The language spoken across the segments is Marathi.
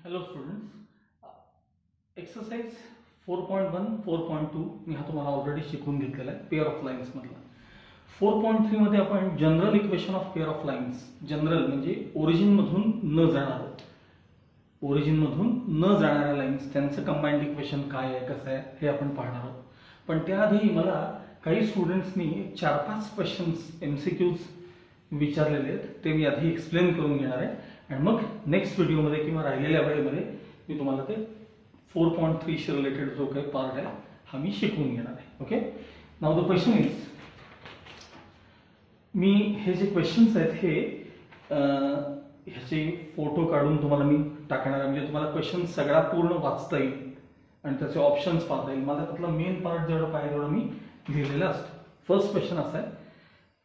हॅलो स्टुडंट्स, एक्सरसाइज 4.1 4.2 मी हा तुम्हाला ऑलरेडी शिकवून घेतलेला आहे पेअर ऑफ लाईन्स मधला. 4.3 मध्ये आपण general equation of pair of lines, general म्हणजे ओरिजिन मधून न जाणाऱ्या लाईन्स त्यांचं कंबाईंड इक्वेशन काय आहे कसं आहे हे आपण पाहणार आहोत. पण त्याआधी मला काही स्टुडंट्सनी 4-5 क्वेश्चन्स MCQs विचारलेले आहेत, ते मी आधी एक्सप्लेन करून घेणार आहे आणि मग नेक्स्ट व्हिडिओमध्ये किंवा राहिलेल्या वेळेमध्ये मी तुम्हाला ते 4.3 शी रिलेटेड जो काही पार्ट आहे हा मी शिकवून घेणार आहे. Okay, now the question is, मी हे जे क्वेश्चन्स आहेत हे ह्याचे फोटो काढून तुम्हाला मी टाकणार आहे, म्हणजे तुम्हाला क्वेश्चन सगळा पूर्ण वाचता येईल आणि त्याचे ऑप्शन्स पाहता येईल. मला त्यातला मेन पार्ट जेवढं पाहिजे तेवढं मी लिहिलेलं असतं. फर्स्ट क्वेश्चन असा आहे,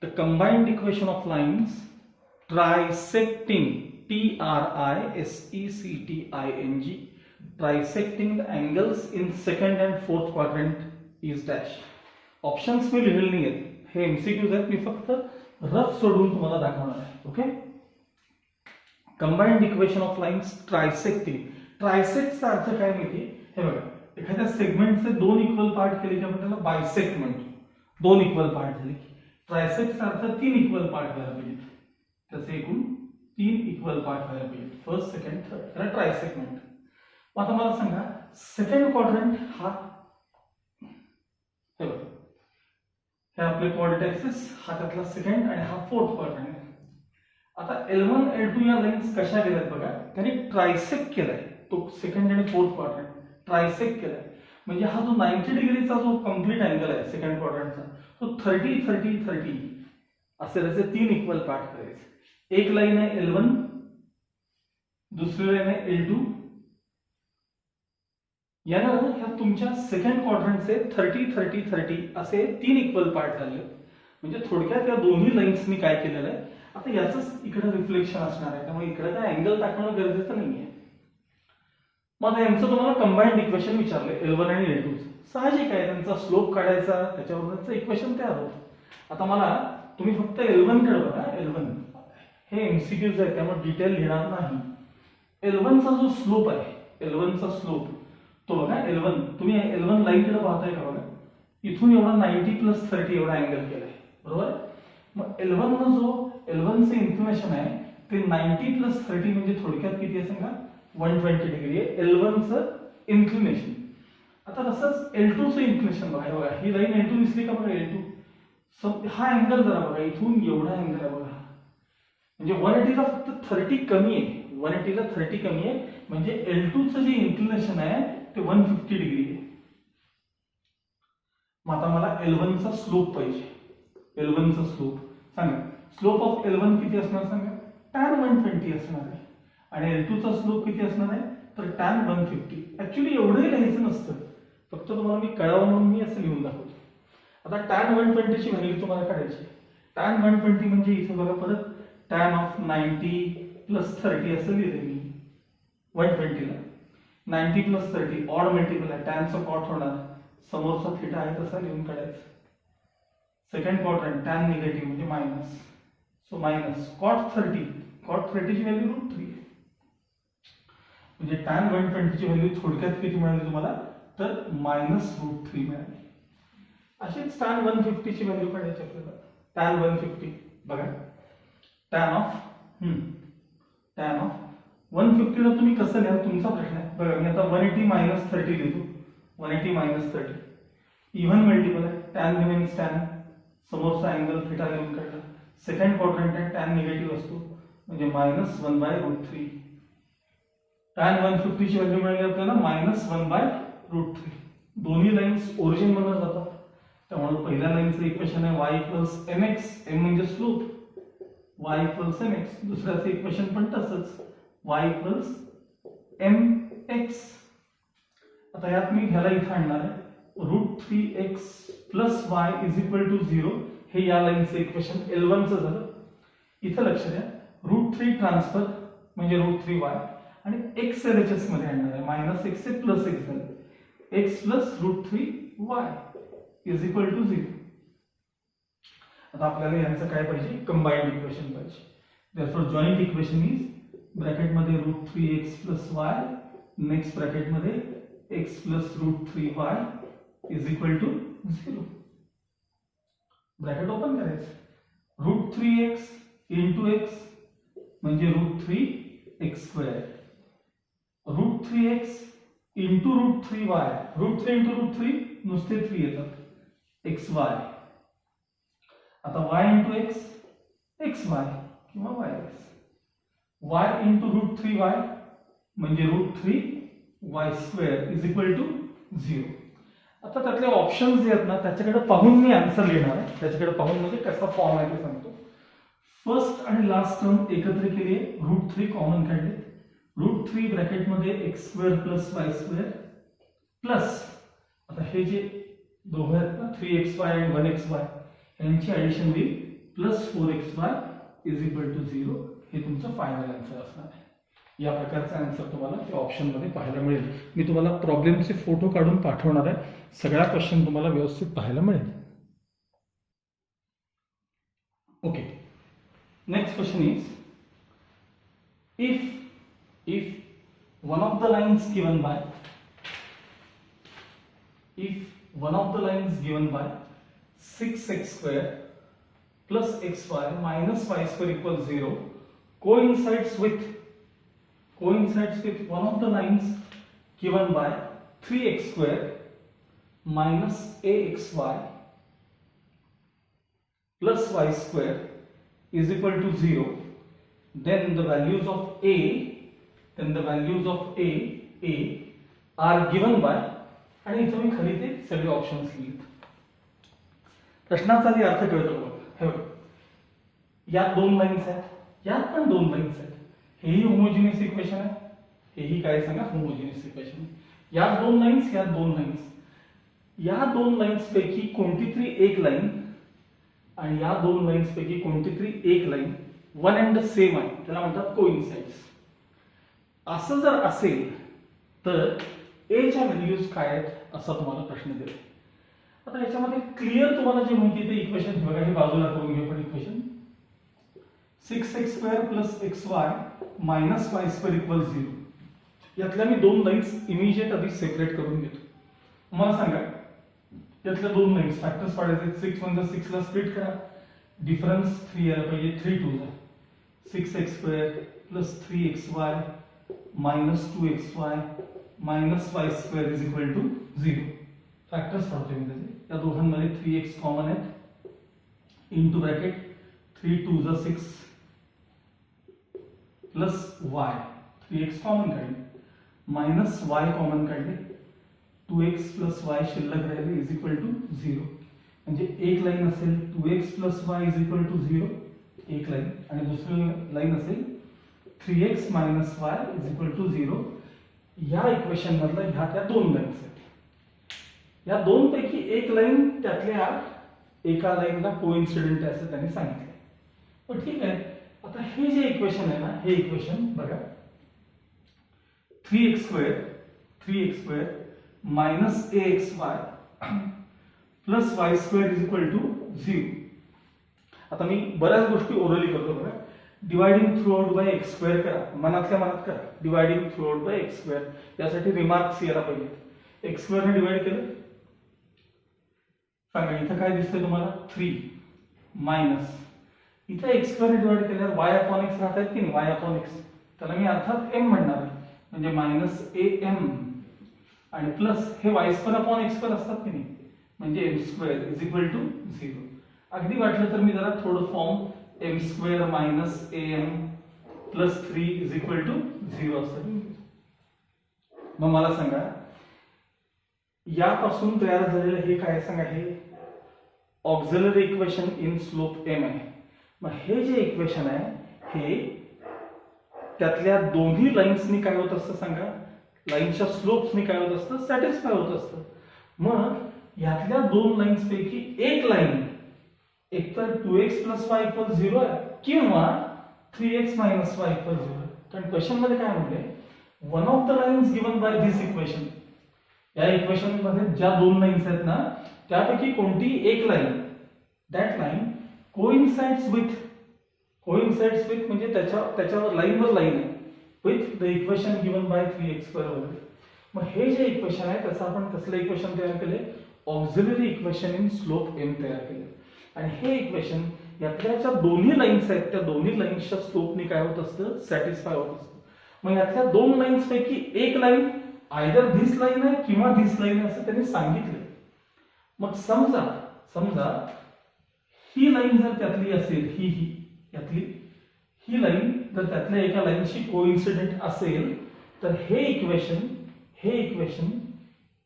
the combined equation of lines trisecting TRISECTING trisecting the angles in second and fourth quadrant is dash. Options मी लिहिलेले नाही आहेत, हे MCQs आहेत, मी फक्त रफ सोडून तुम्हाला दाखवणार आहे. Okay, combined equation of lines trisecting. ट्रायसेक्टचा अर्थ काय माहिती? हे बघा, एखाद्या सेगमेंटचे दोन इक्वल पार्ट केले की आपण त्याला बायसेक्ट म्हणतो. दोन इक्वल पार्ट झाले की ट्रायसेक्टचा अर्थ 3 इक्वल पार्ट व्हायला पाहिजेत. त्याचे एकूण 3 इक्वल पार्ट व्हायला पाहिजेत, फर्स्ट सेकंड थर्ड, त्याला ट्रायसेक्ट म्हणतात. आता मला सांगा, सेकंड क्वाड्रंट हा, हे बघा, हे आपले कोऑर्डिनेट ऍक्सिस, हा त्यातला सेकंड आणि हा फोर्थ क्वाड्रंट आहे. आता L1 L2 या लाईन्स कशा गेल्यात बघा, त्याने ट्रायसेक्ट केलाय, तो सेकंड आणि फोर्थ क्वाड्रंट ट्रायसेक्ट केलाय. म्हणजे हा जो 90 डिग्रीचा जो कंप्लीट अँगल आहे सेकंड क्वाड्रंटचा, तो 30 30 30 असे त्याचे 3 इक्वल पार्ट करायचे. एक लाईन आहे L1, दुसरी लाईन आहे L2. यानं ह्या तुमच्या सेकंड क्वाड्रंटचे 30 30 30 असे 3 इक्वल पार्ट झाले. म्हणजे थोडक्यात या दोन्ही लाईन्सनी काय केलेलं आहे, आता याचंच इकडे रिफ्लेक्शन असणार आहे, त्यामुळे इकडे काय अँगल टाकणं गरजेचं नाहीये. मग यांचं तुम्हाला कंबाइंड इक्वेशन विचारलंय L1 आणि L2. साहजिक आहे, त्यांचा स्लोप काढायचा, त्याच्यावर त्यांचं इक्वेशन तयार होतं. आता मला तुम्ही फक्त L1 कडे बघा. L1 हे MCQs आहे, त्यामुळे डिटेल लिहिणार नाही. L1 चा जो स्लोप आहे, L1 चा स्लोप तो बघा. L1 तुम्ही L1 लाईन कडे पाहताय का बघा, इथून एवढा 90 + 30 एवढा अँगल केलाय, बरोबर. मग L1 चा जो L1 चे इन्क्लिनेशन आहे ते 90 + 30 म्हणजे थोडक्यात किती आहे सांगा, 120 डिग्री आहे L1 चं इन्क्लिनेशन. आता तसंच L2 चं इन्क्लिनेशन बघा. ही लाईन L2 दिसली का बघा, L2 हा अँगल जरा बघा, इथून एवढा अँगल आहे बघा, म्हणजे 180 ला फक्त 30 कमी आहे, 180 ला 30 कमी आहे, म्हणजे L2 चं जे इन्क्लिनेशन आहे ते 150 डिग्री आहे. मग आता मला L1 चा स्लोप पाहिजे. L1 चा स्लोप सांगा, स्लोप ऑफ L1 किती असणार सांगा, tan 120 असणार आहे. आणि L2 चा स्लोप किती असणार आहे, तर tan 150. ऍक्च्युली एवढंही लिहायचं नसतं, फक्त तुम्हाला मी कळावं म्हणून मी असं लिहून दाखवतो. आता tan 120 ची व्हॅल्यू तुम्हाला काढायची. tan 120 म्हणजे इथे बघा, परत tan of 90 + 30 असं लिहिलंय मी. 120 ला 90 + 30 ऑड मल्टिपल आहे, tan चा कॉट होणार, समोरचा थीटा आहे तसा लिहून काढायचं. सेकंड क्वाड्रंट tan निगेटिव्ह म्हणजे मायनस, सो मायनस cot 30 ची व्हॅल्यू √3 म्हणजे tan 120 ची व्हॅल्यू थोडक्यात किती मिळाली तुम्हाला, तर -√3 मिळाली. अशीच tan 150 ची व्हॅल्यू काढायची आपल्याला. tan 150 बघा, tan ऑफ 150 ला तुम्ही कसं लिहा तुमचा प्रश्न आहे. बघा, मी आता 180 - 30 लिहितो. 180 - 30 इव्हन मल्टिपल आहे, tan रिमेन्स tan, समोरचा अँगल थीटा लिहून काढला. सेकंड क्वाड्रंट आहे, tan निगेटिव्ह असतो, म्हणजे -1/√3. tan 150 ची व्हॅल्यू मिळाली आपल्याला -1/√3. दोन्ही लाईन्स ओरिजिन मधून जातात, त्यामुळे पहिल्या लाईनचं इक्वेशन आहे y = mx, m म्हणजे स्लोप, y = mx. दुसऱ्याचं इक्वेशन पण तसंच, y = mx. आता यात मी ह्याला इथं आणणार आहे, √3x + y = 0. हे या लाईनचं इक्वेशन L1 चं झालं. इथं लक्ष द्या, √3 ट्रान्सफर म्हणजे √3y आणि x LHS मध्ये आणणार आहे, -x से +x झालं, x + √3y = 0. आता आपल्याला यांचं काय पाहिजे, कंबाइंड इक्वेशन पाहिजे. Therefore joint equation is ब्रॅकेटमध्ये √3x प्लस वाय, नेक्स्ट ब्रॅकेटमध्ये x plus √3y is equal to 0. Bracket open करायचं. √3x इंटू x म्हणजे √3x². √3x into √3y, √3 into √3 नुसते 3 येतात, xy. आता y इंटू x xy किंवा yx. y इंटू √3y म्हणजे √3y² इज इक्वल टू 0. आता त्यातले ऑप्शन्स जे आहेत ना त्याच्याकडे पाहून मी आन्सर लिहिणार आहे. त्याच्याकडे पाहून म्हणजे कसा फॉर्म आहे ते सांगतो. फर्स्ट आणि लास्ट टर्म एकत्र केली, √3 कॉमन काढले, √3 ब्रॅकेटमध्ये x² प्लस y² प्लस आता हे जे दोघं आहेत ना 3xy आणि 1xy यांची ऍडिशन होईल plus 4xy is equal to 0. हे तुमचं फायनल आन्सर असणार आहे. या प्रकारचा आन्सर तुम्हाला त्या ऑप्शन मध्ये पाहायला मिळेल. मी तुम्हाला प्रॉब्लेमचे फोटो काढून पाठवणार आहे. सगळा क्वेश्चन तुम्हाला व्यवस्थित पाहायला मिळेल. Okay, next question is if one of the lines given by 6x² plus xy minus y² equals 0 coincides with one of the lines given by 3x² minus axy plus y² is equal to 0, then the values of a are given by, आणि इथे मी खाली ते सगळे ऑप्शन्स लिहित. प्रश्नाचा अर्थ कळतो बघा. हे बघा, यात 2 लाईन्स आहेत, यात पण 2 लाईन्स आहेत. हेही होमोजिनियस इक्वेशन आहे, हेही काय सांगा होमोजिनियस इक्वेशन आहे. यात 2 लाईन्स, यात 2 लाईन्स. या 2 लाईन्स पैकी कोणती तरी एक लाईन आणि या 2 लाईन्स पैकी कोणती तरी एक लाईन वन अँड सेम आहे, त्याला म्हणतात कोइन्साइड्स. असं जर असेल तर ए च्या व्हॅल्यूज काय आहेत असा तुम्हाला प्रश्न देतो. आता याच्यामध्ये क्लिअर तुम्हाला जे माहिती ते इक्वेशन बघा, हे बाजूला करून घेऊ. पण equation 6x² plus xy minus y² equal 0. यातल्या मी 2 लाईन्स इमिजिएट आधी सेपरेट करून घेतो. मला सांगा यातल्या 2 लाईन्स फॅक्टर्स पाडायचे. 6 म्हणजे 6 ला स्प्लिट करा, डिफरन्स 3 यायला पाहिजे. 3 2 जा 6x² plus 3xy minus 2xy minus y² is equal to 0. Factors पडतोय मी त्याचे. या दोघांमध्ये 3x कॉमन आहेत, इंटू ब्रॅकेट 3 2 जा 6 प्लस y, 3x कॉमन काढले, मायनस y कॉमन काढले, 2x प्लस y शिल्लक राहिले इज इक्वल टू 0. म्हणजे एक लाईन असेल 2x plus y is equal to 0 एक लाईन, आणि दुसरी लाईन असेल 3x minus y is equal to 0. या इक्वेशन मधला ह्या त्या 2 लाईन्स आहेत. या 2 पैकी एक लाईन त्यातल्या एका लाईनला कोइन्सिडेंट आहे असं त्यांनी सांगितलं. पण ठीक आहे, आता हे जे इक्वेशन आहे ना, हे इक्वेशन बघा 3x² minus axy plus y² is equal to 0. आता मी बऱ्याच गोष्टी ओरली करतो बघा. Dividing through out by x² करा, मनातल्या मनात करा. Dividing through out by x², यासाठी रिमार्क्स यायला पाहिजेत. x² ने डिवाइड केलं, सांगा इथं काय दिसतंय तुम्हाला 3 मायनस इथं x² ने डिवाइड केल्यावर y/x राहत आहेत की नाही, y/x. त्याला मी अर्थात m म्हणणार आहे, म्हणजे मायनस am आणि प्लस हे y²/x² असतात की नाही, म्हणजे m² इज इक्वल टू 0. अगदी वाटलं तर मी जरा थोडं form m² minus am plus 3 is equal to 0 असतं. मग मला सांगा यापासून तयार झालेलं हे काय सांगा, हे auxiliary equation in slope m आहे. मग हे जे इक्वेशन आहे हे त्यातल्या दोन्ही लाईन्सनी काय होत असतं सांगा, लाईनच्या स्लोप्सनी काय होत असतं, सॅटिस्फाय होत असतं. मग यातल्या 2 लाईन्स पैकी एक लाईन एकतर 2x प्लस y इक्वल 0 आहे किंवा 3x मायनस y इक्वल 0. कारण क्वेश्चन मध्ये काय म्हटले, one of the lines given by this equation. या इक्वेशन मध्ये ज्या 2 लाईन्स आहेत ना त्यापैकी कोणती एक line, that line coincides with म्हणजे त्याच्यावर लाईनवर लाईन आहे, with the equation given by 3x² वगैरे. मग हे जे इक्वेशन आहे त्याचं आपण कसलं इक्वेशन तयार केले, auxiliary equation in slope m तयार केले. आणि हे इक्वेशन यातल्या ज्या दोन्ही लाईन्स आहेत त्या दोन्ही लाईन्सच्या स्लोपने काय होत असतं, सॅटिस्फाय होत असतं. मग यातल्या दोन लाईन्स पैकी एक लाईन आयदर धिस लाईन आहे किंवा धिस लाईन आहे असं त्यांनी सांगितलं. मग समजा ही लाईन जर त्यातली असेल, यातली ही लाईन जर त्यातल्या एका लाईनशी कोइन्सिडेंट असेल तर हे इक्वेशन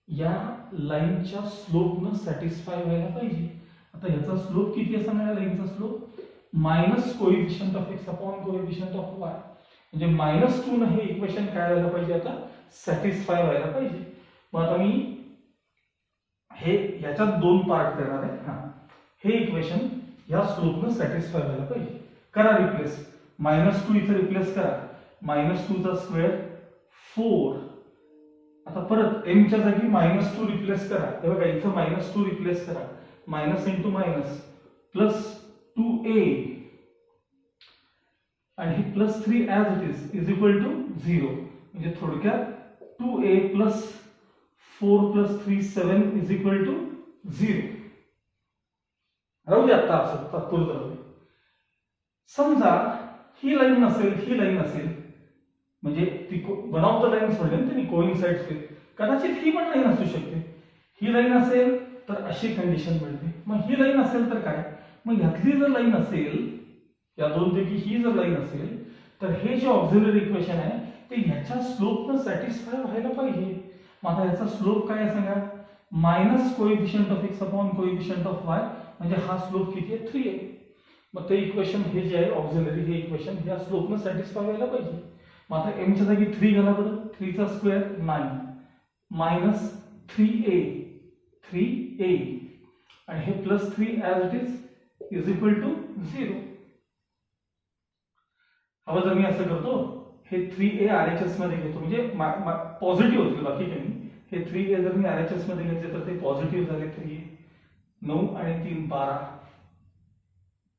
या लाईनच्या स्लोपनं सॅटिस्फाय व्हायला पाहिजे. आता ह्याचा स्लोप किती असणार आहे, लाईनचा slope minus coefficient of x upon coefficient of Y, म्हणजे -2 न हे इक्वेशन काय व्हायला पाहिजे, आता सॅटिस्फाय व्हायला पाहिजे. मग आता मी हे याच्यात दोन पार्ट करणार आहे. हे इक्वेशन या स्लोपनं सॅटिस्फाय व्हायला पाहिजे. करा रिप्लेस, -2 इथे रिप्लेस करा, -2 चा स्क्वेअर 4. आता परत m च्या जागी -2 रिप्लेस करा. हे बघा इथं -2 रिप्लेस करा, minus into minus plus 2a आणि हे +3 as it is equal to 0. म्हणजे थोडक्यात 2a + 4 + 3 7 इज इक्वल टू 0. राहू दे आता असं तात्पुरतं राहू दे. समजा ही लाईन नसेल म्हणजे ती वन ऑफ द लाईन्स म्हणजे त्यांनी कोइन्साइड्स विथ, कदाचित ही पण लाईन असू शकते. ही लाईन असेल तर अशी कंडिशन मिळते. मग ही लाईन असेल तर काय, मग ह्यातली जर लाईन असेल, या दोनपैकी ही जर लाईन असेल तर हे जे ऑक्झिलरी इक्वेशन आहे ते ह्याच्या स्लोपनं सॅटिस्फाय व्हायला पाहिजे. मग आता ह्याचा स्लोप काय आहे सांगा, minus coefficient of x upon coefficient of Y, म्हणजे हा स्लोप किती आहे, 3 आहे. मग ते इक्वेशन हे जे आहे ऑक्झिलरी, हे इक्वेशन ह्या स्लोपनं सॅटिस्फाय व्हायला पाहिजे. मग आता m च्या जागी 3 घाला बरं, 3 चा स्क्वेअर 9 मायनस 3a आणि हे +3 as it is equal to 0. हवं तर मी असं करतो, हे 3a RHS मध्ये घेतो, म्हणजे पॉझिटिव्ह होतील, बाकी काही नाही. हे 3a जर मी RHS मध्ये घेतले तर ते पॉझिटिव्ह झाले. 3a 9 आणि 3 12,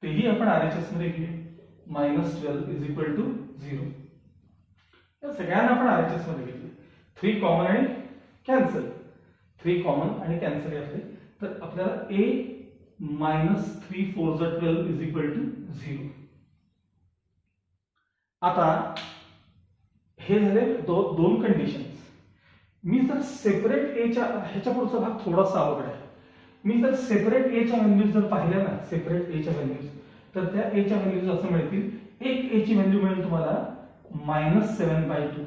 तेही आपण RHS मध्ये घेऊ, -12 इज इक्वल टू 0. या सगळ्यांना आपण RHS मध्ये घेतले. 3 कॉमन आणि कॅन्सल, 3 कॉमन आणि कॅन्सल यातले, तर आपल्याला a -3 4 12 इज इक्वल टू 0. आता हे झाले दोन कंडिशन्स. मी जर सेपरेट एच्या, ह्याच्या पुढचा भाग थोडासा अवघड आहे. मी जर सेपरेट एच्या व्हॅल्यूज जर पाहिल्या ना, सेपरेट एच्या व्हॅल्यूज, तर त्या एच्या व्हॅल्यूज असं मिळतील. एक एची व्हॅल्यू मिळेल तुम्हाला -7/2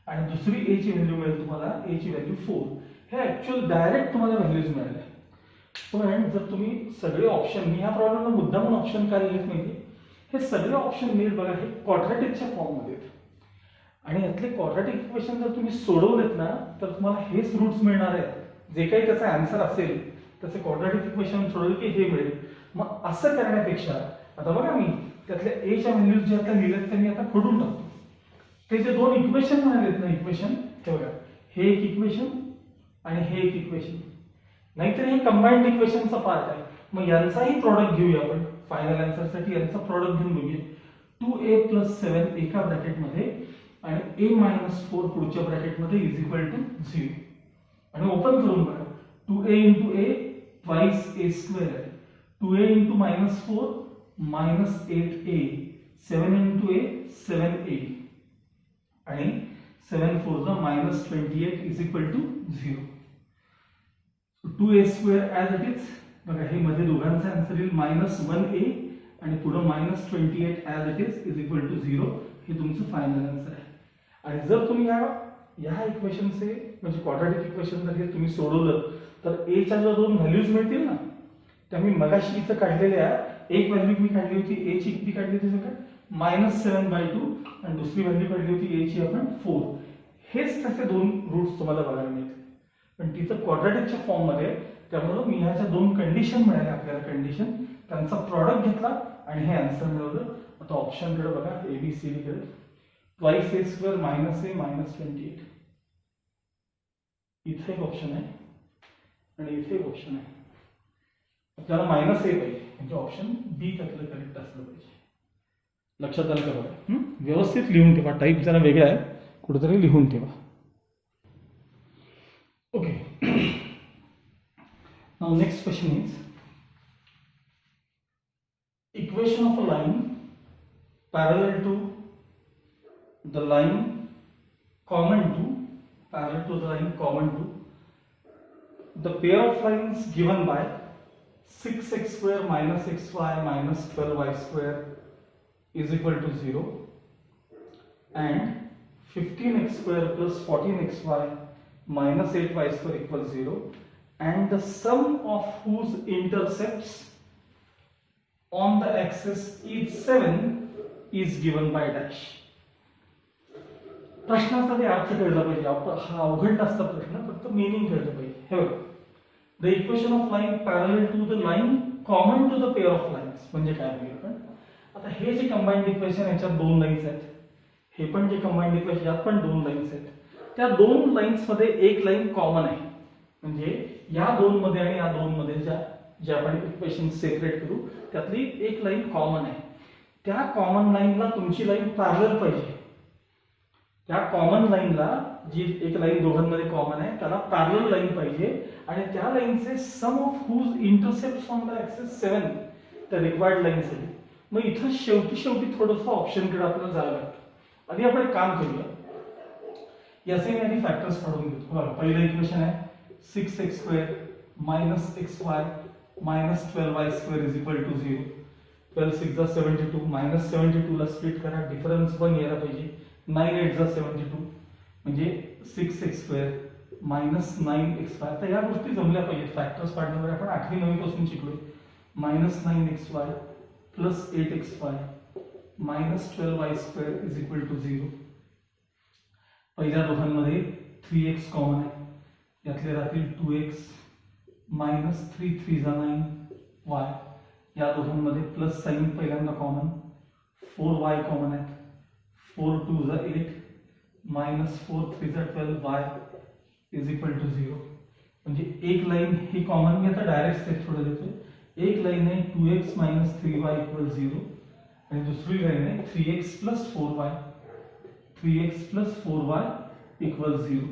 आणि दुसरी एची व्हॅल्यू मिळेल तुम्हाला, एची व्हॅल्यू 4. हे ऍक्च्युअल डायरेक्ट तुम्हाला व्हॅल्यूज मिळाल्या. पण जर तुम्ही सगळे ऑप्शन, मी ह्या प्रॉब्लेमला मुद्दामून ऑप्शन काय लिहित माहिती, हे सगळे ऑप्शन नीट बघा, हे क्वाड्रॅटिकच्या फॉर्ममध्ये आहेत. आणि यातले क्वाड्रॅटिक इक्वेशन जर तुम्ही सोडवलेत ना तर तुम्हाला हेच रूट्स मिळणार आहेत. जे काही त्याचा आन्सर असेल त्याचे क्वाड्रॅटिक इक्वेशन सोडवले की हे मिळेल. मग असं करण्यापेक्षा आता बघा, मी त्यातल्या एच्या व्हॅल्यूज जे आता लिहिलेत ते मी आता खोडून टाकतो. ते जे दोन इक्वेशन मिळालेत ना, इक्वेशन हे बघा, हे एक इक्वेशन आणि हे एक इक्वेशन, नाहीतर हे कंबाइंड इक्वेशनचा पार्ट आहे. मग यांचाही प्रॉडक्ट घेऊया आपण फायनल आन्सरसाठी. यांचा प्रॉडक्ट घेऊन बघूया. 2a + 7 एका ब्रॅकेटमध्ये आणि a - 4 पुढच्या ब्रॅकेटमध्ये इज इक्वल टू 0. आणि ओपन करून बघा, 2a × a twice a², 2a × -4 -8a, 7 × a 7a आणि 7 4 -28 is equal to 0. 2a² as it is. बघा, हे मध्ये दोघांचा आन्सर येईल -1a आणि पुढे -28 as it is equal to 0. हे तुमचं फायनल आन्सर आहे. आणि जर तुम्ही या इक्वेशनचे म्हणजे क्वाड्रॅटिक इक्वेशन जर हे तुम्ही सोडवलं तर a च्या ज्या दोन व्हॅल्यूज मिळतील ना, त्या मी मगाशी इथं काढलेल्या, एक व्हॅल्यू मी काढली होती a ची, किती काढली होती सगळं, -7/2 आणि दुसरी व्हॅल्यू काढली होती a ची आपण 4. हेच त्याचे दोन रूट्स तुम्हाला बघायला मिळतील, पण तिथं क्वाड्रॅटिकच्या फॉर्म मध्ये. त्यामुळे मी ह्याच्या दोन कंडिशन मिळाल्या आपल्याला, कंडिशन त्यांचा प्रॉडक्ट घेतला आणि हे आन्सर मिळवलं. आता ऑप्शन कडे बघा, ABCD कडे, twice a² - a -28. इथे एक ऑप्शन आहे आणि इथे एक ऑप्शन आहे. आपल्याला -a पाहिजे, म्हणजे ऑप्शन बी त्यातलं करेक्ट असलं पाहिजे. लक्षात आलं का बघा. व्यवस्थित लिहून ठेवा, टाईप जरा वेगळा आहे, कुठेतरी लिहून ठेवा. Okay. Now next question is equation of a line parallel to the line common to the pair of lines given by 6x square minus xy minus 12y square is equal to 0 and 15x square plus 14xy minus 8y square equals 0 and the sum of whose intercepts on the axis is 7 is given by dash. प्रश्नाचा ते अर्थ कळला पाहिजे. हा अवघड नसता प्रश्न, फक्त मीनिंग कळलं पाहिजे. हे बघा, the equation of line parallel to the line common to the pair of lines म्हणजे काय होईल. पण आता हे जे कंबाइंड इक्वेशन याच्यात दोन लाईन्स आहेत, हे पण जे कंबाइंड इक्वेशन यात पण दोन लाईन्स आहेत. त्या दोन लाईन्स मध्ये एक लाईन कॉमन आहे, म्हणजे या दोन मध्ये आणि या दोन मध्ये जे आपण इक्वेशन सेपरेट करू त्यातली एक लाईन कॉमन आहे. त्या कॉमन लाईनला तुमची लाईन पॅरलल पाहिजे. त्या कॉमन लाईनला जी एक लाईन दोघांमध्ये कॉमन आहे त्याला पॅरलल लाईन पाहिजे आणि त्या लाईनचे sum of whose intercepts on the axis 7 त्या रिक्वायर्ड लाईनसाठी. मग इथं शेवटी थोडंसं ऑप्शनकडे आपल्याला जावं लागतं. आधी आपण एक काम करूया, याचे मी आधी फॅक्टर्स काढून घेतो. बघा, पहिलं इक्वेशन आहे 6x square minus xy minus 12y square is equal to 0. 12 6 जा 72, मायनस 72 ला स्प्लिट करा, डिफरन्स पण यायला पाहिजे. 9 8 जा 72 म्हणजे 6x स्क्वेअर मायनस 9xy. आता या गोष्टी जमल्या पाहिजेत. फॅक्टर्स काढण्यावर आपण 8वी 9वी पासून शिकलोय. Minus 9xy plus 8xy minus 12y square is equal to 0. पहिल्या दोघांमध्ये 3x कॉमन आहे, यातले राहतील 2x मायनस 3 3 जा 9y. या दोघांमध्ये प्लस साइन पहिल्यांदा कॉमन, 4y कॉमन आहे, 4 2 जा 8 मायनस 4 3 जा 12y इज इक्वल टू 0. म्हणजे एक लाईन ही कॉमन, मी आता डायरेक्ट स्टेप थोडं देतोय. एक लाईन आहे 2x मायनस 3y इक्वल 0 आणि दुसरी लाईन आहे 3x प्लस 4y इक्वल 0.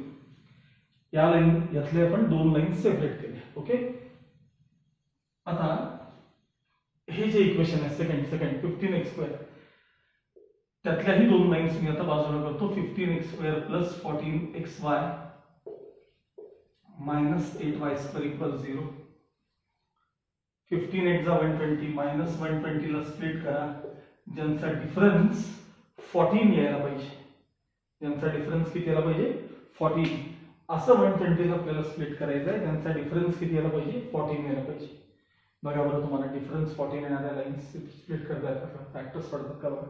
या लाईन यातले आपण दोन लाईन सेपरेट केले. ओके, आता हे जे इक्वेशन आहे सेकंड 15x स्क्वेअर त्यातल्याही दोन लाईन्स मी आता बाजूला करतो. 15x square plus 14xy minus 8y square equal 0. 15 8 जा 120 मायनस 120 ला स्प्लिट करा, ज्यांचा डिफरन्स 14 यायला पाहिजे. ज्यांचा डिफरन्स किती यायला पाहिजे 14. असं 120 आपल्याला स्प्लिट करायचं आहे, ज्यांचा डिफरन्स किती यायला पाहिजे 14 यायला पाहिजे. बघा बरं, तुम्हाला डिफरन्स 14 येणाऱ्या लाईन्स स्प्लिट करता येतात, फॅक्टर्स पडतात का बघा.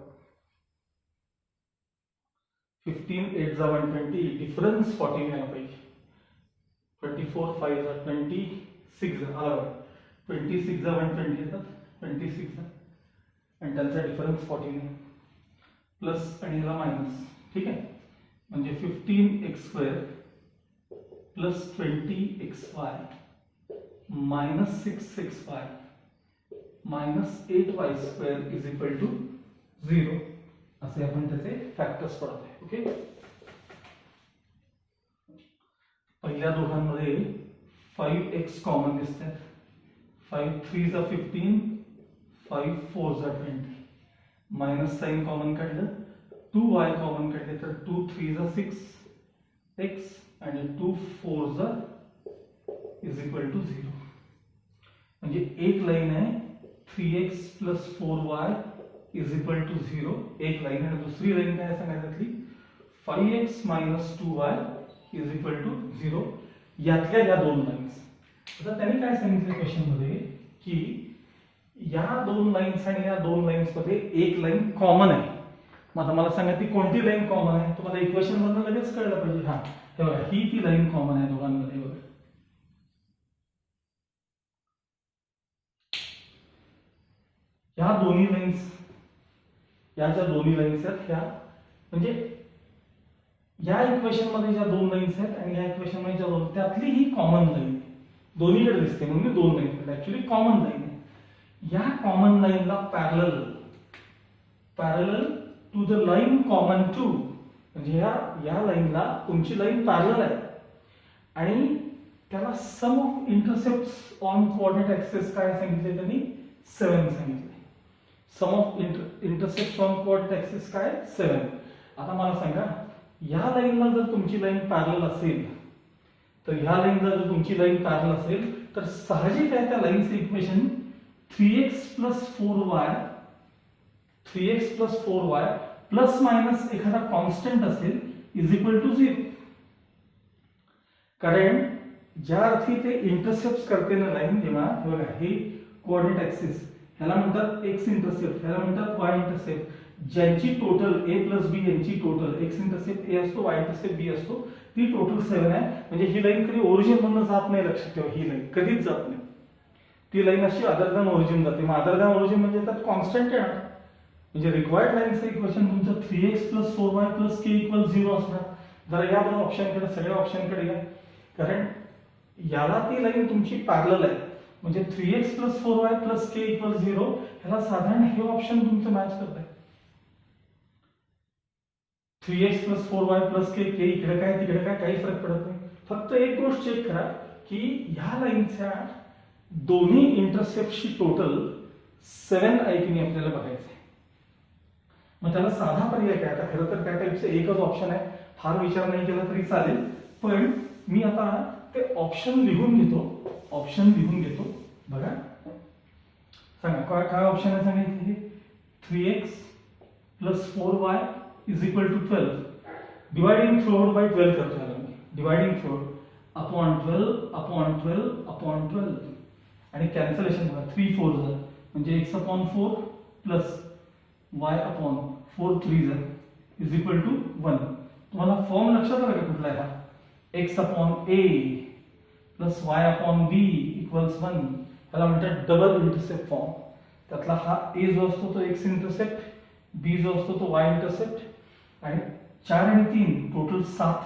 15 8 जा 120 डिफरन्स 14 यायला पाहिजे. 24 5 जा 26 आला बघा. 26 जा 120 येतात 26 जा आणि त्यांचा डिफरन्स 14 आहे. प्लस आणि याला मायनस. ठीक आहे, म्हणजे 15x square plus 20xy minus 6xy minus 8y square is equal to 0 असे आपण त्याचे फॅक्टर्स पडत आहे. ओके, पहिल्या दोघांमध्ये 5x कॉमन दिसतात. 5 3 जा 15 5 4 जा 20 मायनस साइन कॉमन काढलं, 2y कॉमन काढले तर 2 3 जा 6x आणि 2 4 जा इज इक्वल टू 0. म्हणजे एक लाईन आहे 3x plus 4y is equal to 0 एक लाईन, आणि दुसरी लाईन काय सांगायची 5x minus 2y is equal to 0. यातल्या या दोन लाईन्स. आता त्यांनी काय सांगितलं क्वेश्चन मध्ये की या दोन लाईन्स आणि या दोन लाईन्स मध्ये एक लाईन कॉमन आहे. मग आता मला सांगा ती कोणती लाईन कॉमन आहे. तुम्हाला इक्वेशन मधून लगेच कळलं पाहिजे. हा हे बघा, ही ती लाईन कॉमन आहे दोघांमध्ये. बघा, या दोन्ही लाईन्स, या ज्या दोन्ही लाईन्स आहेत ह्या, म्हणजे या इक्वेशन मध्ये ज्या दोन लाईन्स आहेत आणि या इक्वेशन मध्ये ज्या दोन, त्यातली ही कॉमन लाईन दोन्हीकडे दिसते म्हणून दोन लाईन ऍक्च्युअली कॉमन लाईन आहे. या कॉमन लाईनला parallel to the line common to, म्हणजे या लाईनला तुमची लाईन पॅरलल आहे आणि त्याला sum of intercept on coordinate axis काय सांगितले त्यांनी 7 सांगितले. Sum of intercept on coordinate axis काय 7. आता मला सांगा या लाईनला जर तुमची लाईन पॅरलल असेल तर ह्या लाईनला जर तुमची लाईन पॅरलल असेल तर साहजिक आहे त्या लाईनचं equation 3x + 4y 3x + 4y plus minus एखादा कॉन्स्टंट असेल इज इक्वल टू 0. कारण ज्या अर्थी ते इंटरसेप्ट करते ना लाईन तेव्हा हे बघा हे कोऑर्डिनेट ऍक्सिस ह्याला म्हणतात x इंटरसेप्ट, ह्याला म्हणतात y इंटरसेप्ट, ज्यांची टोटल a + b यांची टोटल x इंटरसेप्ट a असतो y इंटरसेप्ट b असतो ती टोटल 7 आहे. म्हणजे ही लाईन कधी ओरिजिन मधून जात नाही, लक्षात ठेवा ही लाईन कधीच जात नाही. ती लाईन अशी अदर दॅन ओरिजिन जाते. मग अदर दॅन ओरिजिन म्हणजे त्यात कॉन्स्टंट येणार. म्हणजे रिक्वायर्ड लाईनचं इक्वेशन तुमचं 3x + 4y + k = 0 असणार. जरा या दोन ऑप्शनकडे सगळ्या ऑप्शनकडे या, कारण याला ती लाईन तुमची पॅरलल आहे म्हणजे 3x + 4y + k = 0 ह्याला साधारण हे ऑप्शन तुमचं मॅच करत आहे. 3x + 4y + k इकडे काय तिकडे काय काही फरक पडत नाही. फक्त एक गोष्ट चेक करा की ह्या लाईनच्या दोन्ही इंटरसेप्टची टोटल 7 आहे की नाही आपल्याला बघायचं आहे. मग त्याला साधा पर्याय काय, आता खरं तर त्या टाईपचं एकच ऑप्शन आहे, फार विचार नाही केला तरी चालेल, पण मी आता ते ऑप्शन लिहून घेतो. बघा सांगा काय ऑप्शन आहे सांगितले. 3x + 4y = 12. Dividing through bye 12 करतो याला मी. डिवायडिंग थ्रू अपॉन 12 आणि कॅन्सलेशन बघा 3 4 झालं म्हणजे x/4 प्लस y/4 3 झालं = 1. तुम्हाला फॉर्म लक्षात आला का कुठला आहे हा. x/a plus y/b = 1. त्याला म्हणतात डबल इंटरसेप्ट फॉर्म. त्यातला हा a जो असतो तो x इंटरसेप्ट, b जो असतो तो y इंटरसेप्ट आणि 4 आणि 3 टोटल 7.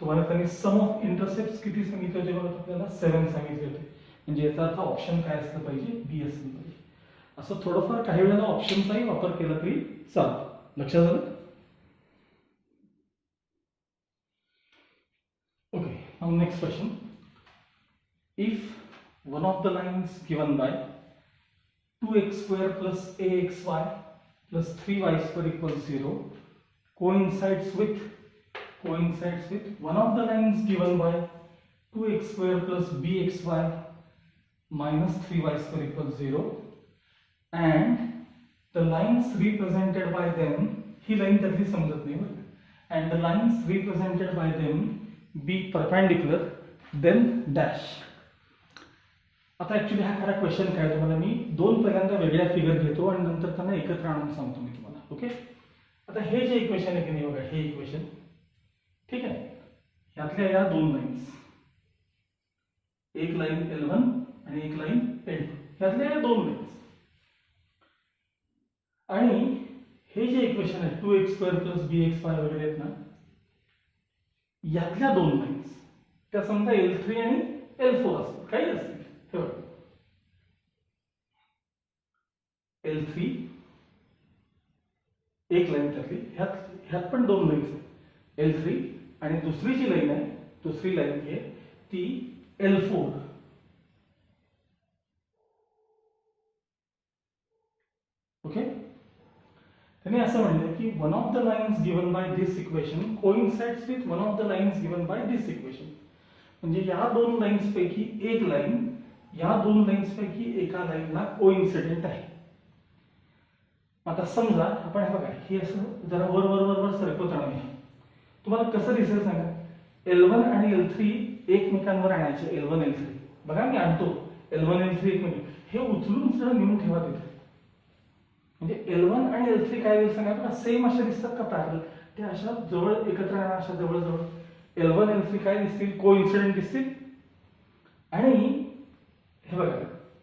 तुम्हाला त्यांनी सम ऑफ इंटरसेप्ट किती सांगितले होते बघा, आपल्याला 7 सांगितले होते. म्हणजे याचा अर्थ ऑप्शन काय असलं पाहिजे, बी असलं पाहिजे. असं थोडंफार काही वेळेला ऑप्शनचाही वापर केला तरी चालतो. लक्षात आलं. Okay, now next question. If one of the lines given by 2x² + axy + 3y² = 0 coincides with one of the lines given by 2x² + bxy - 3y² = 0 and the lines represented by them, he line त्यातली समजत नाही बरं, and the lines represented by them be perpendicular then dash. आता ऍक्च्युली हा खरा क्वेश्चन काय, तुम्हाला मी दोन पहिल्यांदा वेगळ्या फिगर घेतो आणि नंतर त्यांना एकत्र आणून सांगतो मी तुम्हाला. ओके, आता हे जे इक्वेशन आहे की नाही बघा, हे इक्वेशन ठीक आहे, यातल्या या दोन लाईन्स, एक लाईन L1 आणि एक लाईन L2, यातल्या या दोन लाईन्स आणि हे जे इक्वेशन आहे 2x² + bxy वगैरे आहेत ना, यातल्या दोन लाईन्स त्या समजा L3 आणि L4 असतील, काही असतील. हे बघा L3 एक लाईन त्यातली, ह्यात पण दोन लाईन्स आहेत L3 आणि दुसरी जी लाईन आहे, दुसरी लाईन आहे ती L4. ओके, त्यांनी असं म्हणलं की one of the lines given by this equation coincides with one of the lines given by this equation. म्हणजे या दोन लाईन्स पैकी एक लाईन या दोन लाईन्स पैकी एका लाईनला कोइन्सिडेंट आहे. आता समजा आपण हे बघा, हे असं जरा वर वर वर वर सरकवत आहे, तुम्हाला कसं दिसेल सांगा. L1 आणि L3 एकमेकांवर आणायचे, L1 L3 बघा मी आणतो L1 L3 एकमेकांवर, हे उचलून सरळ नेऊन ठेवा तिथे. म्हणजे L1 आणि L3 काय होईल सांगा, सेम अशा दिसतात का पॅरलल, ते अशा जवळ एकत्र आणा, अशा जवळ जवळ L1 L3 काय दिसतील, कोइन्सिडेंट दिसतील. आणि हे बघा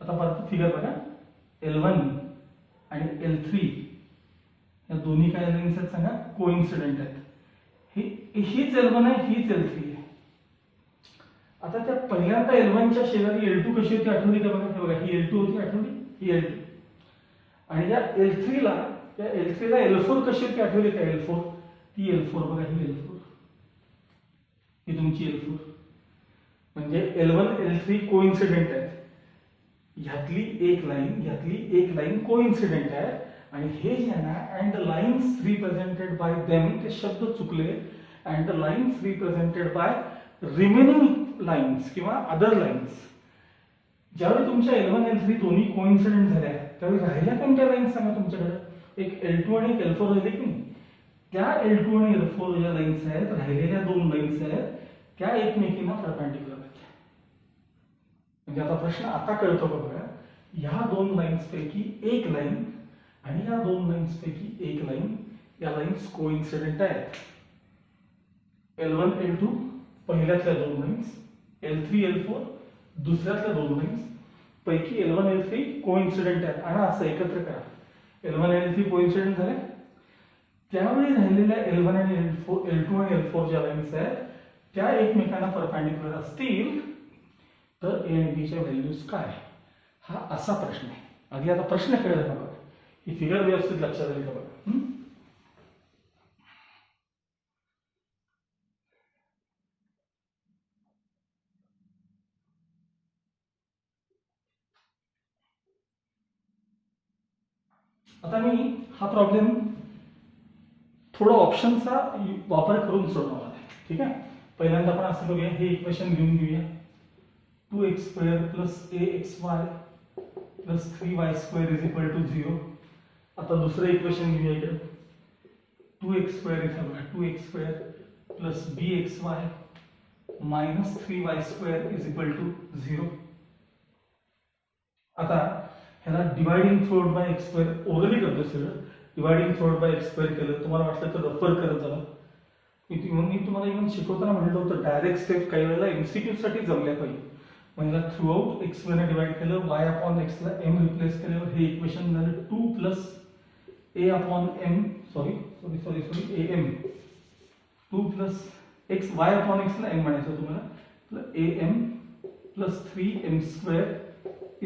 आता परत फिगर बघा, L1 आणि L3 या दोन्ही काय लाईन्स आहेत सांगा, कोइन्सिडेंट आहेत. हीच L1 आहे, हीच L3 आहे. आता त्या पहिल्यांदा L1 च्या शेजारी L2 कशी होती आठवली का बघा, हे बघा ही L2 होती आठवली, ही L2 आणि या L3 ला या L3 ला L4 कशी होती आठवली का? L4 ती L4 बघा, ही L4 ही तुमची L4 म्हणजे L1 L3 कोइन्सिडेंट आहेत. ह्यातली एक लाईन कोइन्सिडेंट आहे आणि हे जे आहे ना and the lines represented by them, ते शब्द चुकले. And the lines represented by remaining lines किंवा अदर लाईन्स. ज्यावेळी तुमच्या L1 L3 दोन्ही कोइन्सिडेंट झाल्या त्यावेळी राहिल्या कोणत्या लाईन्स सांगा तुमच्याकडे? एक L2 आणि एक L4 राहिले की नाही? त्या L2 आणि L4 ज्या लाईन्स आहेत, राहिलेल्या दोन लाईन्स आहेत, त्या एकमेकींना परपेंडिक्युलर आहेत. म्हणजे आता प्रश्न आता कळतो बघा, ह्या दोन लाईन्स पैकी एक लाईन आणि या दोन लाईन्स पैकी एक लाईन, या लाईन्स कोइन्सिडेंट आहेत. L1 L2 पहिल्यातल्या दोन लाईन्स, L3 L4 दुसऱ्यातल्या दोन लाईन्स पैकी L1 L3 कोइन्सिडेंट आहेत. आणि असं एकत्र करा, L1 आणि L3 कोइन्सिडेंट झाले, त्यावेळी राहिलेल्या L1 आणि L2 आणि L4 ज्या लाईन्स आहेत त्या एकमेकांना परपेंडिक्युलर असतील तर A आणि B च्या व्हॅल्यूज काय? हा असा प्रश्न आहे. आधी आता प्रश्न कळला का बघा, ही फिगर व्यवस्थित लक्षात आली का बघा. आता मी हा प्रॉब्लेम थोडा ऑप्शनचा वापर करून सोडवणार आहे. ठीक आहे, पहिल्यांदा आपण असं बघूया, हे इक्वेशन घेऊन घेऊया. 2x² + axy + 3y² = 0. आता दुसरं इक्वेशन घेऊया इकडे, 2x² इथं बघा, 2x² + bxy - 3y² = 0. आता ह्याला dividing through bye x² orally करतो सगळं. डिवाइडिंग थ्रू बाय x² केलं, तुम्हाला वाटलं तर रफर करत जावा. मी तुम्हाला इव्हन शिकवताना म्हटलं होतं डायरेक्ट स्टेप काही वेळेला MCQ साठी जमल्या पाहिजे. म्हणजे थ्रू आउट x² ने डिवाइड केलं, y/x ला m रिप्लेस केल्यावर हे इक्वेशन झालं 2 + a/m sorry am 2 + x y/x ला m म्हणायचं तुम्हाला, am + 3m² =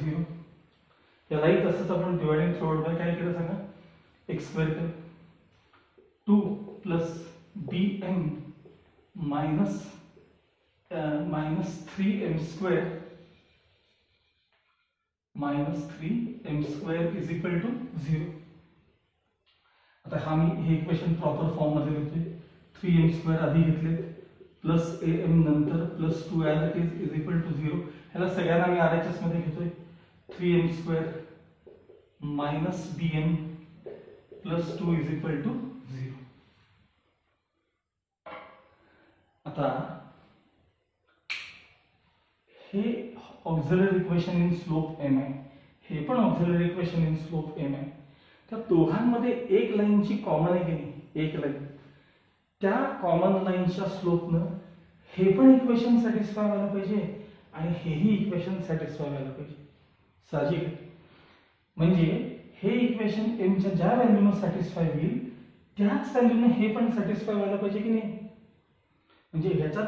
0. यालाही तसंच आपण डिवाइडिंग थ्रू आउट बाय काय केलं सांगा, x² केलं, 2 + bm - 3m² = 0. आता हा मी हे इक्वेशन प्रॉपर फॉर्म मध्ये लिहितोय. 3m² आधी घेतले प्लस am नंतर प्लस 2 ॲज इट इज = 0. ह्याला सगळ्यांना मी RHS मध्ये घेतोय. 3m² - bm + 2 = 0. आता हे auxiliary equation in slope m आहे, हे पण auxiliary equation in slope m आहे. त्या दोघांमध्ये एक लाईन जी कॉमन आहे की नाही, एक लाईन, त्या कॉमन लाईनच्या स्लोपनं हे पण इक्वेशन सॅटिस्फाय व्हायला पाहिजे आणि हेही इक्वेशन सॅटिस्फाय व्हायला पाहिजे. साहजिक आहे. म्हणजे हे इक्वेशन m च्या ज्या व्हॅल्यूनं सॅटिस्फाय होईल त्याच व्हॅल्यूनं हे पण सॅटिस्फाय व्हायला पाहिजे की नाही. म्हणजे ह्याच्यात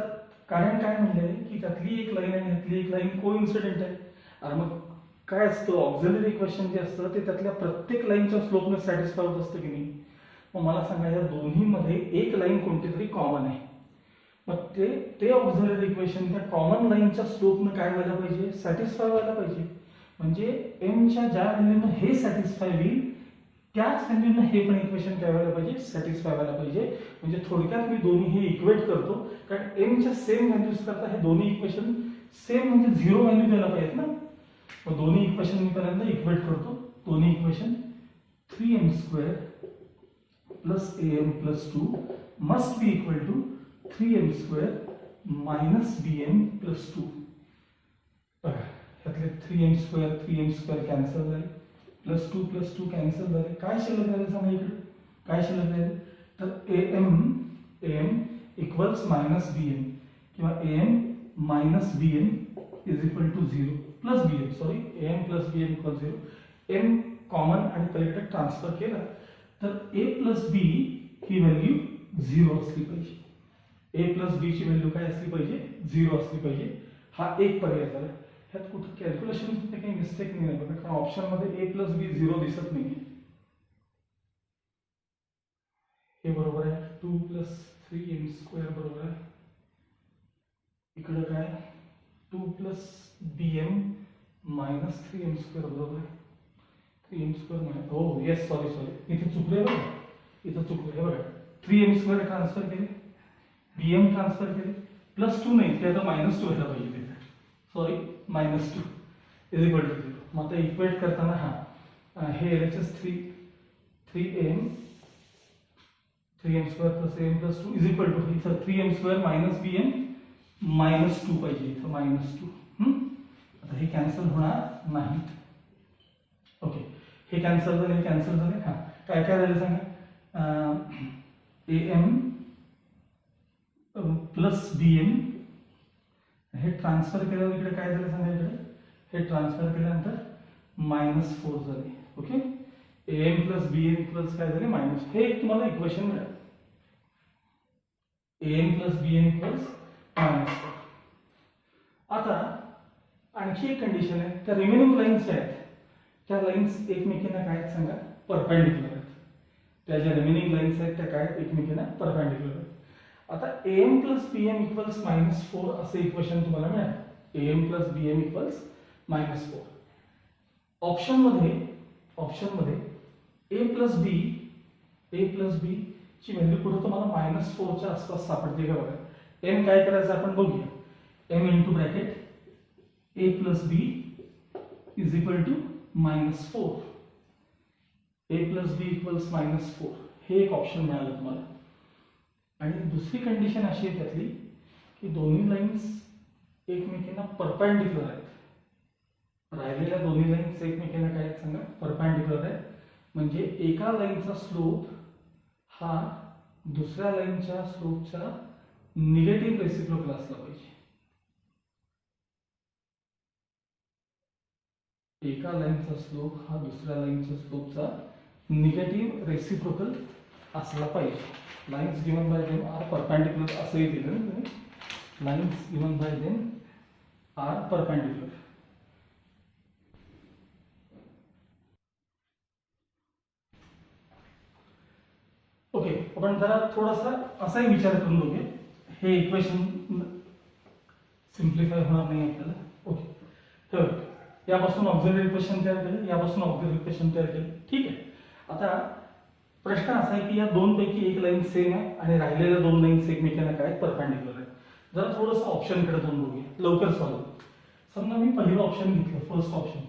कारण काय म्हणलंय की त्यातली एक लाईन आणि ह्यातली एक लाईन कोइन्सिडेंट आहे. आणि मग काय असतं, ऑक्झिलरी इक्वेशन जे असतं ते त्यातल्या प्रत्येक लाईनच्या स्लोपने सॅटिस्फाय होत असतं की नाही. मग मला सांगा, या दोन्हीमध्ये एक लाईन कोणती तरी कॉमन आहे. मग ते ऑक्झिलरी इक्वेशन त्या कॉमन लाईनच्या स्लोपनं काय व्हायला पाहिजे, सॅटिस्फाय व्हायला पाहिजे. म्हणजे m च्या ज्या व्हॅल्यूनं हे सॅटिस्फाय होईल त्याच व्हॅल्यूनं हे पण इक्वेशन काय व्हायला पाहिजे, सॅटिस्फाय व्हायला पाहिजे. म्हणजे थोडक्यात मी दोन्ही हे इक्वेट करतो, कारण m च्या सेम व्हॅल्यूज करता हे दोन्ही इक्वेशन सेम म्हणजे 0 व्हॅल्यू द्यायला पाहिजेत ना. मग दोन्ही इक्वेशन मी पहिल्यांदा इक्वेट करतो. दोन्ही equation 3m² + am + 2 must be equal to 3m² - bm + 2. बघा, ह्यातले 3m² कॅन्सल झाले, +2 + 2 कॅन्सल झाले. काय शिल्लक राहिले सांगा इकडे, काय शिल्लक राहिले, तर am इक्वल्स -bm किंवा am - bm = 0 plus bm, sorry am + bm = 0. m common आणि पलीकडे ट्रान्सफर केला तर a + b ही व्हॅल्यू 0 असली पाहिजे. a + b ची व्हॅल्यू काय असली पाहिजे, 0 असली पाहिजे. हा एक पर्याय झाला. ह्यात कुठे कॅल्क्युलेशन मध्ये काही मिस्टेक नाही आहे बघा, कारण ऑप्शन मध्ये a + b 0 दिसत नाही. हे बरोबर आहे 2 + 3m² बरोबर आहे. इकडं काय 2 + bm - 3m² बरोबर आहे. 3m² हो येस सॉरी इथे चुकले बघा, इथं चुकले बघा. 3m² ट्रान्सफर केले, bm ट्रान्सफर केले, +2 नाही ते आता -2 व्हायला पाहिजे तिथे. सॉरी -2 = 0. मग आता इक्वेट करताना हे LHS 3m² + am + 2 इथं 3m² - bm -2 पाहिजे, इथं -2. आता हे कॅन्सल होणार नाही. ओके, हे कॅन्सल झाले, हे कॅन्सल झाले. काय काय राहिलं सांगा. am + bm हे ट्रान्सफर केल्यावर इकडे काय झालं सांगा. इकडे हे ट्रान्सफर केल्यानंतर -4 झाले. ओके, am + bm इक्वल्स काय झाले -. हे एक तुम्हाला इक्वेशन मिळालं. am + bm equals -4. आता आणखी एक कंडिशन आहे. त्या रिमेनिंग लाईन्स आहेत त्या लाईन्स एकमेकींना काय आहेत सांगा, परपेंडिक्युलर आहेत. त्या ज्या रिमेनिंग लाईन्स आहेत त्या काय एकमेकींना परपेंडिक्युलर आहेत. आता am + bm इक्वल्स -4 असे इक्वेशन तुम्हाला मिळालं. am + bm equals -4. ऑप्शनमध्ये a + b ची व्हॅल्यू कुठे तुम्हाला -4 च्या आसपास सापडते का बघा. m काय करायचं आपण बघूया. m * bracket a + b = -4. a + b equals -4 हे एक ऑप्शन मिळालं तुम्हाला. आणि दुसरी कंडिशन अशी आहे त्यातली की दोन्ही लाईन्स एकमेकींना परपेंडिक्युलर आहेत. राहिलेल्या दोन्ही लाईन्स एकमेकींना काय आहेत सांगा, परपेंडिक्युलर आहेत. म्हणजे एका लाईनचा स्लोप हा दुसऱ्या लाईनच्या स्लोपचा निगेटिव्ह रेसिप्रोकल असला पाहिजे. एका लाईनचा स्लोप हा दुसऱ्या लाईनच्या स्लोपचा निगेटिव्ह रेसिप्रोकल असला पाहिजे. Lines given by them are perpendicular असंही दिलं ना तुम्ही. Lines given by them are perpendicular. Okay, आपण जरा थोडासा असाही विचार करून बघूया. हे इक्वेशन सिम्प्लिफाय होणार नाही आपल्याला. ओके, तर यापासून ऑक्झिलरी इक्वेशन तयार केलं, यापासून ऑक्झिलरी इक्वेशन तयार केलं. ठीक आहे. आता प्रश्न असा आहे की या दोन पैकी एक लाईन सेम आहे आणि राहिलेल्या दोन लाईन्स एकमेकांना काय परपेंडिक्युलर आहेत. जरा थोडंसं ऑप्शनकडे जाऊन बघूया, लवकर सॉल्व्ह. समजा मी पहिलं ऑप्शन घेतलं, फर्स्ट ऑप्शन.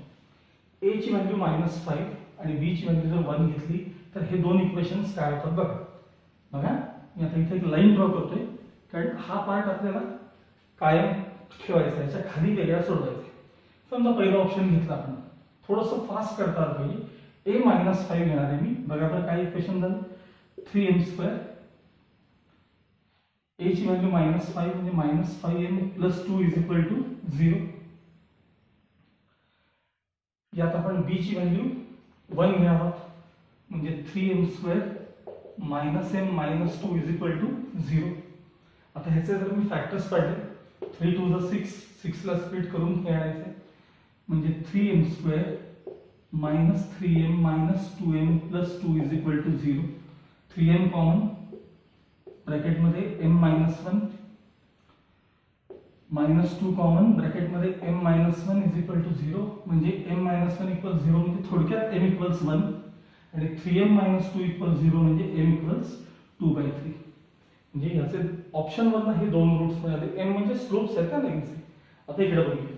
a ची व्हॅल्यू -5 आणि b ची व्हॅल्यू जर 1 घेतली तर हे दोन इक्वेशन्स काय होतात बघा. बघा मी आता इथे एक लाईन ड्रॉ करतोय कारण हा पार्ट आपल्याला कायम ठेवायचा, याच्या खाली वेगळा सोडवायचा. समजा पहिलं ऑप्शन घेतलं आपण, थोडंसं फास्ट करता आलं पाहिजे. a -5 घेणार आहे मी. बघा बरं काय इक्वेशन झालं, 3m². a ची व्हॅल्यू -5 म्हणजे -5m + 2 = 0. यात आपण b ची व्हॅल्यू 1 घेणार आहोत म्हणजे 3m² - m - 2 = 0. आता ह्याचे जर मी फॅक्टर्स काढले, 3 × 2 = 6, 6 ला स्प्लिट करून हे आणायचे म्हणजे 3m² - 3m - 2m + 2 = 0. 3m common, ब्रॅकेटमध्ये m - 1 -2 कॉमन, ब्रॅकेटमध्ये m - 1 = 0. म्हणजे m - 1 = 0 म्हणजे थोडक्यात m = 1 आणि 3m - 2 = 0 म्हणजे m = 2/3. म्हणजे याचे ऑप्शन वरनं हे दोन रूट्स मिळाले. m म्हणजे स्लोप्स आहेत ना लाईनचे. आता इकडे बघूया,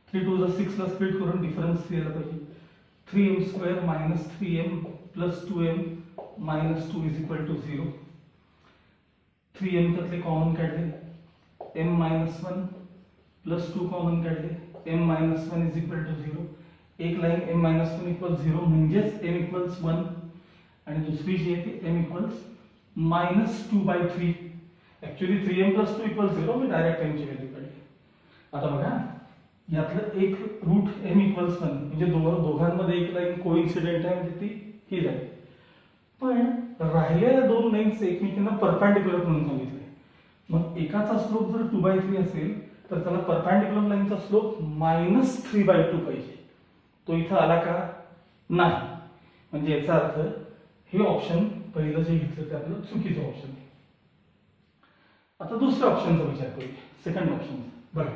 3 × 2 = 6 ला स्प्लिट करून डिफरन्स यायला पाहिजे. 3m² - 3m + 2m - 2 = 0. 3m त्यातले कॉमन काढले, m - 1 + 2 कॉमन काढले, m - 1 = 0. एक लाईन m - 1 = 0 म्हणजेच m = 1 आणि दुसरी जी आहे ती m = -2/3. ऍक्च्युअली 3m + 2 = 0, मी डायरेक्ट m ची व्हॅल्यू काढली. आता बघा यातलं एक रूट m = 1 म्हणजे दोघांमध्ये एक लाईन कोइन्सिडेंट आहे म्हणजे ती ही झाली. पण राहिलेल्या दोन लाईन्स एकमेकांना परपेंडिक्युलर म्हणून सांगितले. मग एकाचा स्लोप जर 2/3 असेल तर त्याला परपेंडिक्युलर लाईनचा स्लोप -3/2 पाहिजे. तो इथं आला का नाही. म्हणजे याचा अर्थ हे ऑप्शन पहिलं जे घेतलं ते आपलं चुकीचं ऑप्शन आहे. आता दुसऱ्या ऑप्शनचा विचार करूया, सेकंड ऑप्शन. बघा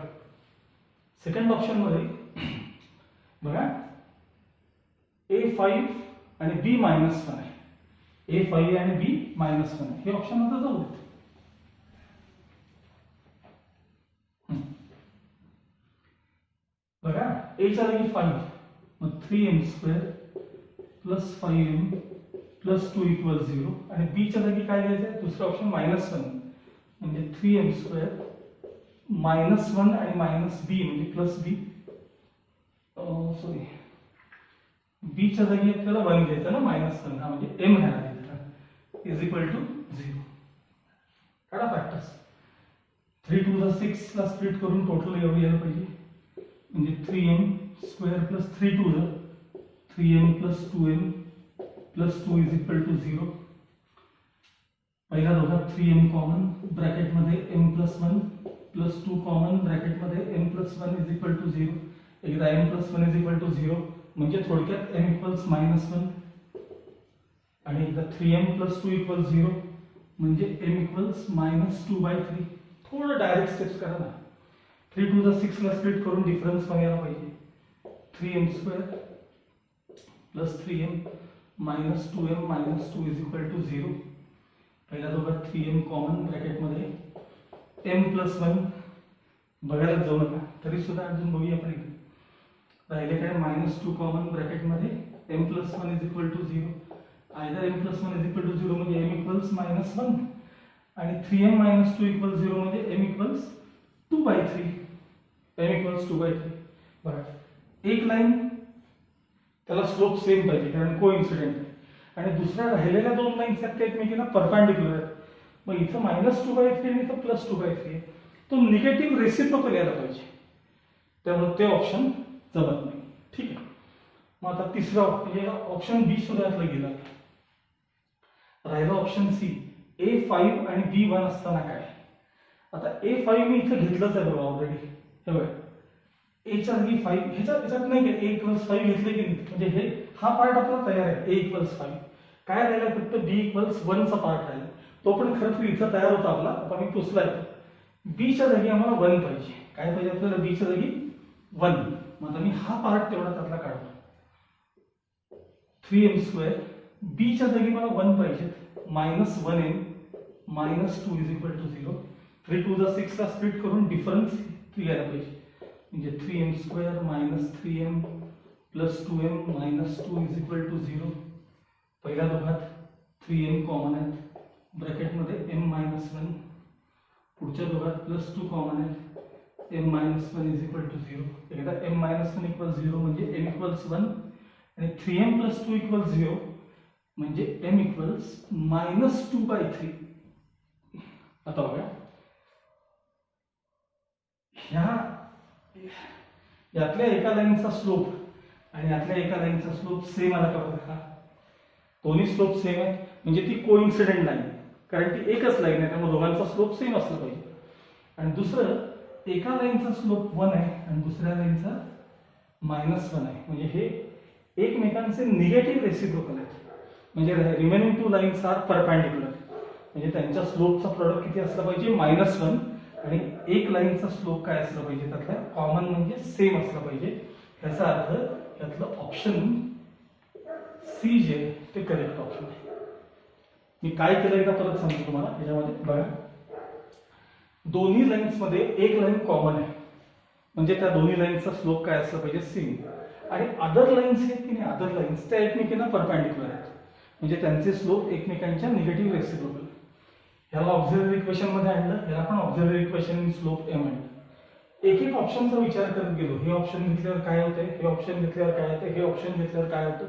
सेकंड ऑप्शन मध्ये बघा A5 आणि B -1 आहे. A5 आणि B -1 आहे. हे ऑप्शन आता जाऊ देत. बघा A च्या जागी 5, मग 3m² प्लस 5m प्लस 2 = 0 आणि B च्या जागी काय घ्यायचं आहे, दुसरा ऑप्शन -1 म्हणजे 3m² -1 आणि -b म्हणजे प्लस b, सॉरी b च्या जागी आपल्याला 1 घ्यायचं ना, -1 हा म्हणजे m घ्यायला इज इक्वल टू 0. काढा फॅक्टर्स. 3 to the 6 ला स्प्लिट करून टोटल एवढं यायला पाहिजे, म्हणजे 3m² plus 3 to the 3m plus 2m plus 2 is equal to 0. पहिल्या दोघात 3m कॉमन, ब्रॅकेटमध्ये m प्लस 1 प्लस 2 कॉमन, ब्रॅकेटमध्ये m plus 1 is equal to 0. एकदा m plus 1 is equal to 0 म्हणजे थोडक्यात m इक्वल्स -1 आणि एकदा 3m प्लस 2 = 0 म्हणजे m इक्वल्स -2/3. थोडं डायरेक्ट स्टेप्स करा ना. 3 to the 6 ला स्प्लिट करून डिफरन्स पण यायला पाहिजे. 3m² plus 3m -2m -2 is equal to 0. पहिल्या दोघात 3m कॉमन, ब्रॅकेटमध्ये m प्लस 1 बघायला जाऊ नका, तरी सुद्धा अजून बघूया आपण इथे. राहिले काय -2 कॉमन, ब्रॅकेटमध्ये m plus 1 is equal to 0. Either m plus 1 is equal to 0 म्हणजे m इक्वल्स -1 आणि 3m -2 = 0 म्हणजे m इक्वल्स 2/3. m equals 2/3. बघा एक लाईन त्याला स्लोप सेम पाहिजे कारण कोइन्सिडेंट आहे, आणि दुसऱ्या राहिलेल्या दोन लाईन्स आहेत त्या एकमेकींना परपेंडिक्युलर आहेत. मग इथं -2/3 आणि इथं +2/3 आहे, तो निगेटिव्ह रेसिप्रोकल यायला पाहिजे, त्यामुळे ते ऑप्शन जमत नाही. ठीक आहे. मग आता तिसरा म्हणजे ऑप्शन बी सुद्धा यातलं गेला. राहिला ऑप्शन सी. A5 आणि B1 असताना काय. आता A5 मी इथं घेतलंच आहे बघा ऑलरेडी. हे बघा A च्या जागी 5, ह्याच्यात नाही का A = 5 घेतले की नाही, म्हणजे हे हा पार्ट आपला तयार आहे. A = 5 काय राहिला, फक्त B = 1 चा पार्ट राहिला. तो पण खरं तर इथं तयार होता आपला, आता मी पुसलाय. B च्या जागी आम्हाला 1 पाहिजे. काय पाहिजे आपल्याला, B च्या जागी 1. मग आता मी हा पार्ट तेवढा त्यातला काढतो. 3m², B च्या जागी मला 1 पाहिजे, -1m -2 is equal to 0. 3 to the 6 ला स्प्लिट करून डिफरन्स 3 यायला पाहिजे, म्हणजे 3m² - 3m plus 2m -2 is equal to 0. पहिल्या दोघात 3m कॉमन आहेत, ब्रॅकेटमध्ये m -1. पुढच्या दोघात +2 कॉमन आहेत, m -1 इज इक्वल टू 0. एकदा m -1 = 0 म्हणजे m इक्वल्स 1 आणि 3m + 2 = 0 म्हणजे m इक्वल्स -2/3. आता बघा यातल्या एका लाईनचा स्लोप आणि यातल्या एका लाईनचा स्लोप सेम आला का बघा. दोन्ही स्लोप सेम आहेत म्हणजे ती कोइन्सिडेंट लाईन, कारण ती एकच लाईन आहे, त्यामुळे दोघांचा स्लोप सेम असला पाहिजे. आणि दुसरं, एका लाईनचा स्लोप 1 आहे आणि दुसऱ्या लाईनचा -1 आहे, म्हणजे हे एकमेकांचे निगेटिव्ह रेसिप्रोकल आहेत. म्हणजे रिमेनिंग 2 लाईन्स आर परपेंडिक्युलर, म्हणजे त्यांच्या स्लोपचा प्रोडक्ट किती असला पाहिजे, -1. आणि एक लाईनचा स्लोप काय असला पाहिजे, त्यातला कॉमन म्हणजे सेम असला पाहिजे. याचा अर्थ यातलं ऑप्शन सी जे ते करेक्ट ऑप्शन आहे. मी काय केलं एकदा परत सांगतो तुम्हाला. याच्यामध्ये बघा दोन्ही लाईन्स मध्ये एक लाईन कॉमन आहे, म्हणजे त्या दोन्ही लाईन्सचा स्लोप काय असला पाहिजे, सेम. आणि अदर लाईन्स आहेत की नाही, अदर लाईन्स त्या एकमेकांना परपेंडिक्युलर आहेत, म्हणजे त्यांचे स्लोप एकमेकांच्या निगेटिव्ह रेसिप्रोकल. ह्याला ऑक्झिलरी इक्वेशन मध्ये आणलं, ह्याला पण ऑक्झिलरी इक्वेशन स्लोप m आणलं. एक एक ऑप्शनचा विचार करत गेलो. हे ऑप्शन घेतल्यावर काय होतंय, हे ऑप्शन घेतल्यावर काय होतं, हे ऑप्शन घेतल्यावर काय होतं.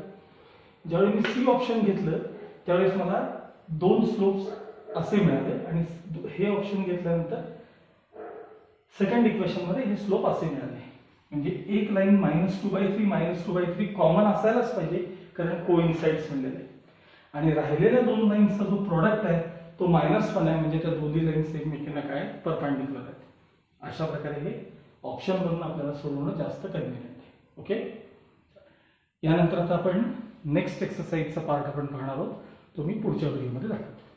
ज्यावेळी मी सी ऑप्शन घेतलं त्यावेळेस मला 2 स्लोप्स असे मिळाले, आणि हे ऑप्शन घेतल्यानंतर सेकंड इक्वेशन मध्ये हे स्लोप असे मिळाले. म्हणजे एक लाईन -2/3 कॉमन असायलाच पाहिजे, कारण कोइन्साइड्स म्हणलेले. आणि राहिलेल्या 2 लाईन्सचा जो प्रोडक्ट आहे तो -1 आहे, म्हणजे त्या दोन्ही लाईन्स एकमेकांना काय परपेंडिक्युलर आहेत. अशा प्रकारे हे ऑप्शन वरून आपल्याला सोडवणं जास्त कन्व्हिनियंट आहे. ओके. यानंतर आता आपण नेक्स्ट एक्सरसाइजचा पार्ट आपण पाहणार आहोत. तो मी पुढच्या व्हिडिओमध्ये दाखवतो.